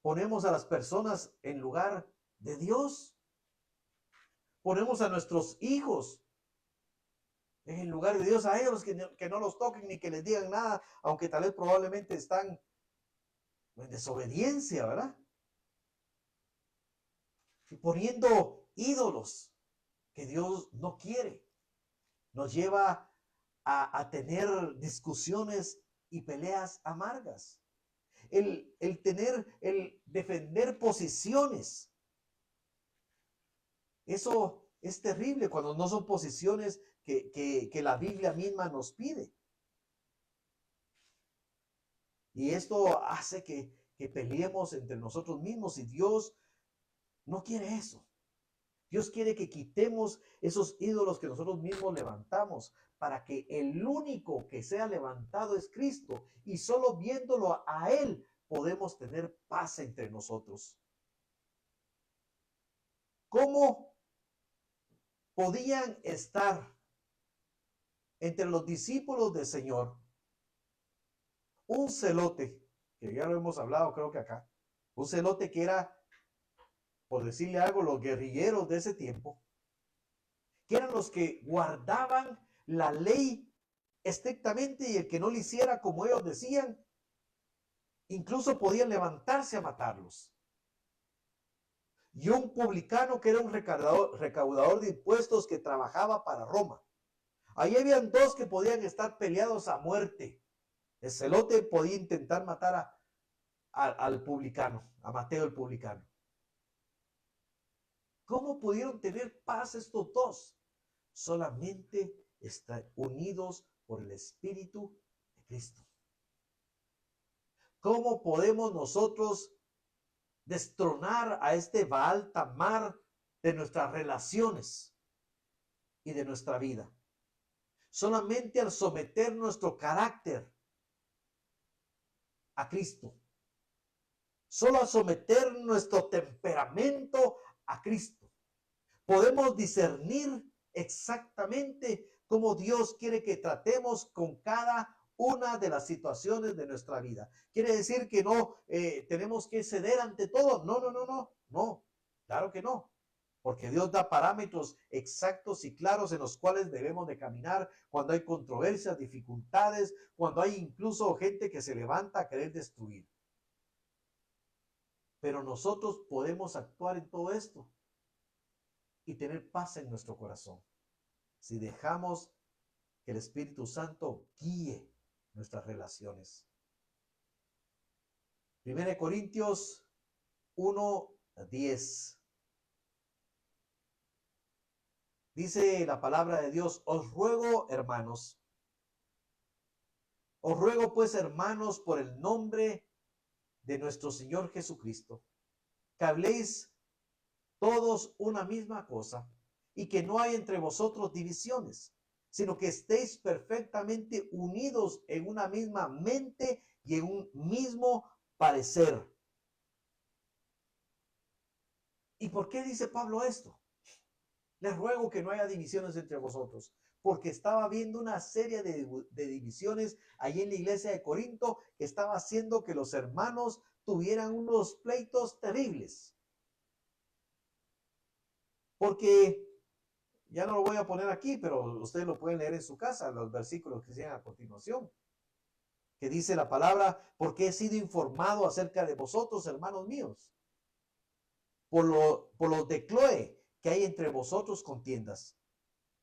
ponemos a las personas en lugar de Dios. Ponemos a nuestros hijos en lugar de Dios, a ellos que no los toquen ni que les digan nada, aunque tal vez probablemente están en desobediencia, ¿verdad? Y poniendo ídolos que Dios no quiere, nos lleva a tener discusiones y peleas amargas. El defender posiciones. Eso es terrible cuando no son posiciones que la Biblia misma nos pide. Y esto hace que peleemos entre nosotros mismos y Dios no quiere eso. Dios quiere que quitemos esos ídolos que nosotros mismos levantamos para que el único que sea levantado es Cristo y solo viéndolo a Él podemos tener paz entre nosotros. ¿Cómo podían estar entre los discípulos del Señor un celote, que ya lo hemos hablado creo que acá, un celote que era, por decirle algo, los guerrilleros de ese tiempo, que eran los que guardaban la ley estrictamente y el que no lo hiciera como ellos decían, incluso podían levantarse a matarlos. Y un publicano que era un recaudador de impuestos que trabajaba para Roma. Ahí habían dos que podían estar peleados a muerte. El celote podía intentar matar al publicano, a Mateo el publicano. ¿Cómo pudieron tener paz estos dos? Solamente están unidos por el Espíritu de Cristo. ¿Cómo podemos nosotros destronar a este Baal Tamar de nuestras relaciones y de nuestra vida? Solamente al someter nuestro carácter a Cristo. Solo al someter nuestro temperamento a Cristo. Podemos discernir exactamente cómo Dios quiere que tratemos con cada una de las situaciones de nuestra vida. Quiere decir que no tenemos que ceder ante todo. No, claro que no. Porque Dios da parámetros exactos y claros en los cuales debemos de caminar cuando hay controversias, dificultades, cuando hay incluso gente que se levanta a querer destruir. Pero nosotros podemos actuar en todo esto y tener paz en nuestro corazón si dejamos que el Espíritu Santo guíe nuestras relaciones. 1 Corintios 1:10. Dice la palabra de Dios: os ruego pues hermanos, por el nombre de nuestro Señor Jesucristo, que habléis todos una misma cosa y que no hay entre vosotros divisiones, sino que estéis perfectamente unidos en una misma mente y en un mismo parecer. ¿Y por qué dice Pablo esto? Les ruego que no haya divisiones entre vosotros, porque estaba viendo una serie de divisiones allí en la iglesia de Corinto que estaba haciendo que los hermanos tuvieran unos pleitos terribles. Porque, ya no lo voy a poner aquí, pero ustedes lo pueden leer en su casa, los versículos que siguen a continuación, que dice la palabra: porque he sido informado acerca de vosotros, hermanos míos, por los de Cloé, que hay entre vosotros contiendas.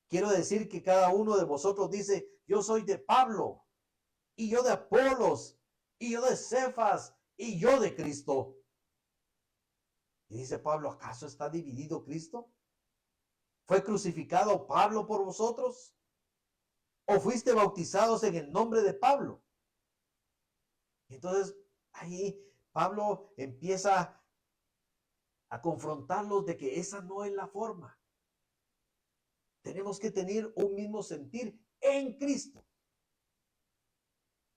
Quiero decir que cada uno de vosotros dice: yo soy de Pablo, y yo de Apolos, y yo de Cefas, y yo de Cristo. Y dice Pablo: ¿acaso está dividido Cristo? ¿Fue crucificado Pablo por vosotros? ¿O fuiste bautizados en el nombre de Pablo? Entonces ahí Pablo empieza a confrontarlos de que esa no es la forma. Tenemos que tener un mismo sentir en Cristo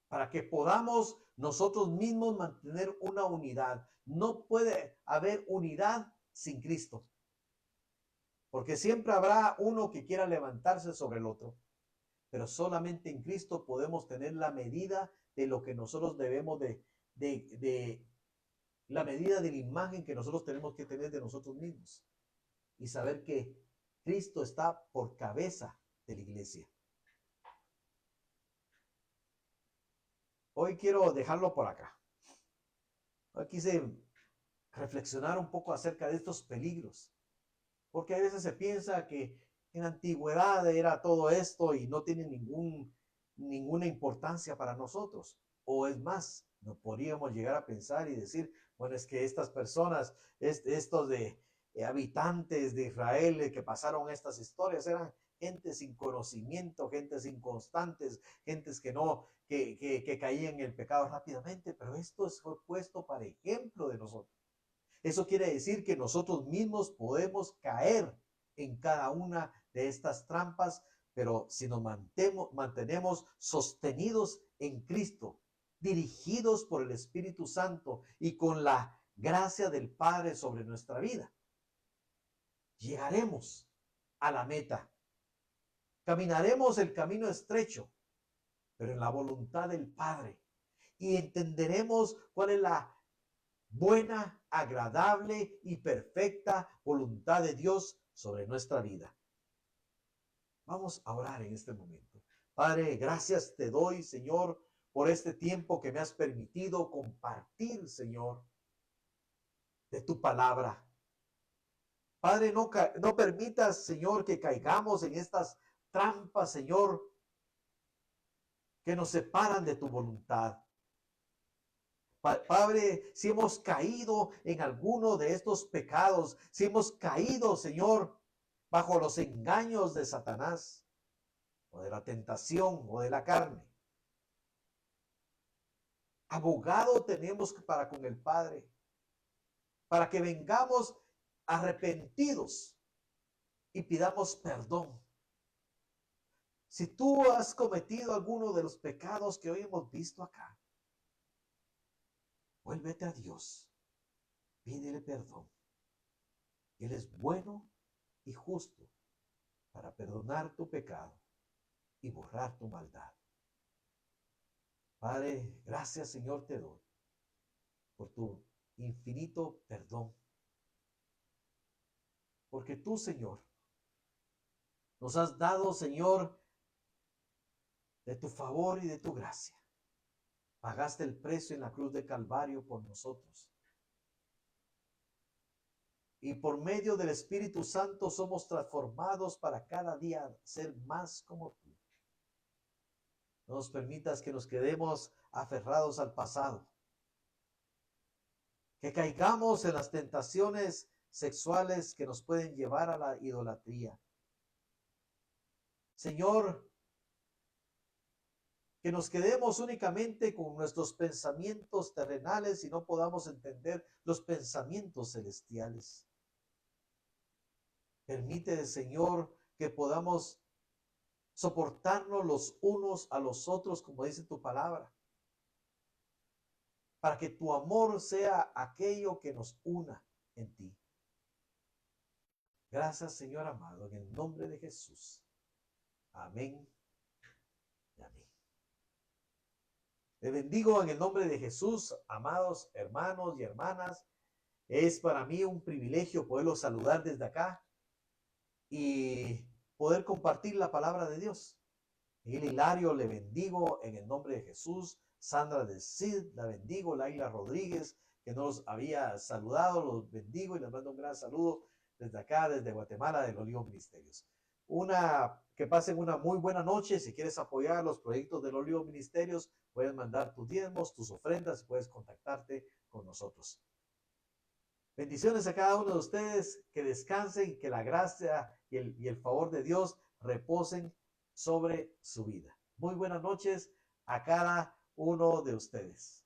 para que podamos nosotros mismos mantener una unidad. No puede haber unidad sin Cristo, porque siempre habrá uno que quiera levantarse sobre el otro, pero solamente en Cristo podemos tener la medida de lo que nosotros debemos de la medida de la imagen que nosotros tenemos que tener de nosotros mismos y saber que Cristo está por cabeza de la iglesia. Hoy quiero dejarlo por acá. Hoy quise reflexionar un poco acerca de estos peligros, porque a veces se piensa que en la antigüedad era todo esto y no tiene ninguna importancia para nosotros. O es más, no podríamos llegar a pensar y decir: bueno, es que estas personas, estos de habitantes de Israel que pasaron estas historias, eran gente sin conocimiento, gentes inconstantes, gentes que no, que caían en el pecado rápidamente, pero esto fue puesto para ejemplo de nosotros. Eso quiere decir que nosotros mismos podemos caer en cada una de estas trampas, pero si nos mantenemos sostenidos en Cristo, dirigidos por el Espíritu Santo y con la gracia del Padre sobre nuestra vida, llegaremos a la meta. Caminaremos el camino estrecho, pero en la voluntad del Padre. Y entenderemos cuál es la buena, agradable y perfecta voluntad de Dios sobre nuestra vida. Vamos a orar en este momento. Padre, gracias te doy, Señor, por este tiempo que me has permitido compartir, Señor, de tu palabra. Padre, no permitas, Señor, que caigamos en estas trampas, Señor, que nos separan de tu voluntad. Padre, si hemos caído en alguno de estos pecados, si hemos caído, Señor, bajo los engaños de Satanás, o de la tentación, o de la carne, abogado tenemos para con el Padre, para que vengamos arrepentidos y pidamos perdón. Si tú has cometido alguno de los pecados que hoy hemos visto acá, vuélvete a Dios, pídele perdón. Él es bueno y justo para perdonar tu pecado y borrar tu maldad. Padre, gracias, Señor, te doy por tu infinito perdón. Porque tú, Señor, nos has dado, Señor, de tu favor y de tu gracia. Pagaste el precio en la cruz de Calvario por nosotros. Y por medio del Espíritu Santo somos transformados para cada día ser más como tú. No nos permitas que nos quedemos aferrados al pasado. Que caigamos en las tentaciones sexuales que nos pueden llevar a la idolatría. Señor, que nos quedemos únicamente con nuestros pensamientos terrenales y no podamos entender los pensamientos celestiales. Permite, Señor, que podamos soportarnos los unos a los otros, como dice tu palabra, para que tu amor sea aquello que nos una en ti. Gracias, Señor amado, en el nombre de Jesús. Amén y amén. Le bendigo en el nombre de Jesús, amados hermanos y hermanas. Es para mí un privilegio poderlos saludar desde acá y poder compartir la palabra de Dios. Miguel Hilario, le bendigo en el nombre de Jesús. Sandra de Cid, la bendigo. Laila Rodríguez, que nos había saludado, los bendigo y les mando un gran saludo desde acá, desde Guatemala, del Olivo Ministerios. Que pasen una muy buena noche. Si quieres apoyar los proyectos del Olivo Ministerios, puedes mandar tus diezmos, tus ofrendas, puedes contactarte con nosotros. Bendiciones a cada uno de ustedes, que descansen, que la gracia y el favor de Dios reposen sobre su vida. Muy buenas noches a cada uno de ustedes.